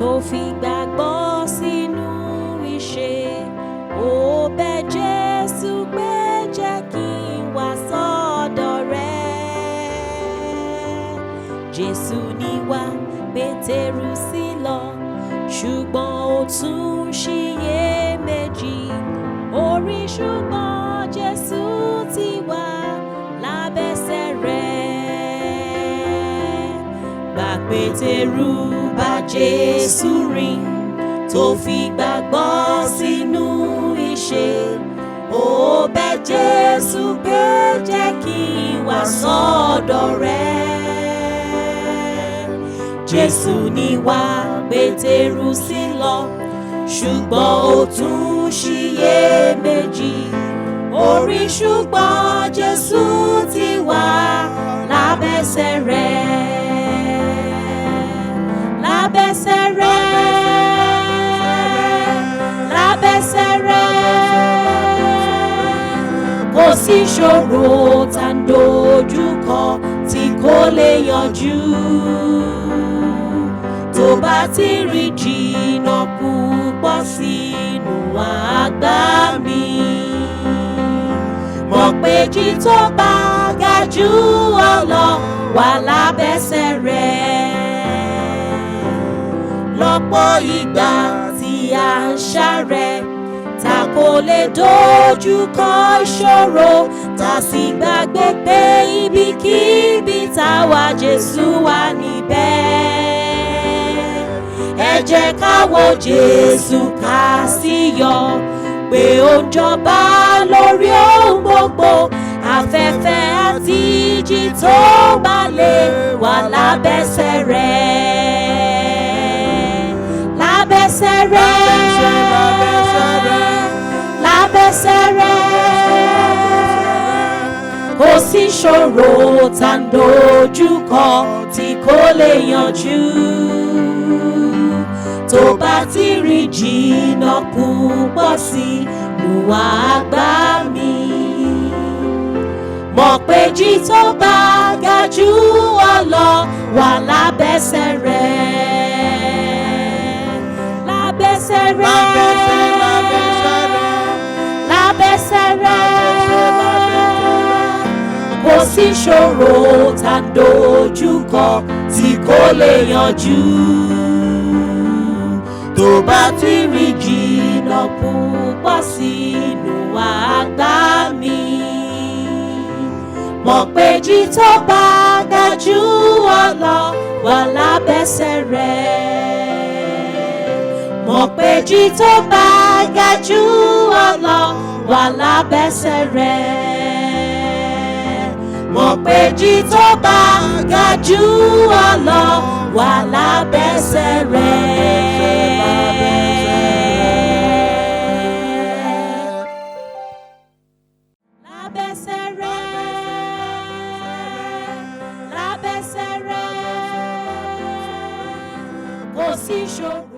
tó fi gbàgbọ́ sínú iṣẹ́. Ó bẹ̀ Jésù pé jẹ́ kí n wá sọ́dọ̀ rẹ̀. Jésù ní wá, Pétérù sì lọ, ṣùgbọ́n ó tún ṣiyèméjì. Orí ṣùgbọ́n Jésù ti wà lábẹ́sẹ̀ rẹ̀. Gbà Pétérù bá Jésù rìn, tó fi gbàgbọ́ sínú iṣẹ́. Ó bẹ̀ Jésù pé jẹ́ kí n wá sọ́dọ̀ rẹ̀. Jésù ní wá, Pétérù sì lọ, ṣùgbọ́n ó tún ṣiyèméjì. Orí ṣùgbọ́n Jésù ti wà lábẹ́sẹ̀ rẹ̀. Lábẹ́sẹ̀ rẹ̀, lábẹ́sẹ̀ rẹ̀. Kò sí ìṣòro tá ń dojúkọ tí kò lè yanjú. Tó bá ti rìn jìnnà púpọ̀ sínú àgbàmì, mọ̀ pé jí tó bá ga jù ọ lọ wà lábẹ́sẹ̀ rẹ̀. Lọ́pọ̀ ìgbà tí a ń ṣàárẹ̀, ta kò lè dojúkọ ìṣòro, ta sì gbàgbé pé ibikíbi táwa Jésù wà níbẹ̀. Ẹ jẹ́ ká wo Jésù ká sì yọ̀ pé ó ń jọba lórí ohun gbogbo. Afẹ́fẹ́ àti ìjì tó bá lè wà lábẹ́sẹ̀ rẹ̀. Lábẹ́sẹ̀ rẹ̀, lábẹ́sẹ̀ rẹ̀. Kò sí ìṣòro tá ń dojúkọ tí kò lè yanjú. Tó bá ti rìn jìnnà púpọ̀ sínú àgbàmì, mọ̀ pé jí tó bá ga jù ọ lọ wà lábẹ́sẹ̀ rẹ̀. Lábẹ́sẹ̀ rẹ̀, lábẹ́sẹ̀ rẹ̀. Kò sí ìṣòro tá ń dojúkọ tí kò lè yanjú. Tó bá ti rìn jìnnà púpọ̀ sínú àgbàmì, mọ̀ pé jí tó bá ga jù ọ lọ wà lábẹ́sẹ̀ rẹ̀. Mọ̀ pé jí tó bá ga jù ọ lọ wà lábẹ́sẹ̀ rẹ̀. Mọ̀ pé jí tó bá ga jù ọ lọ wà lábẹ́sẹ̀ rẹ̀. Lábẹ́sẹ̀ rẹ̀, lábẹ́sẹ̀ rẹ̀. Kò sí ìṣòro.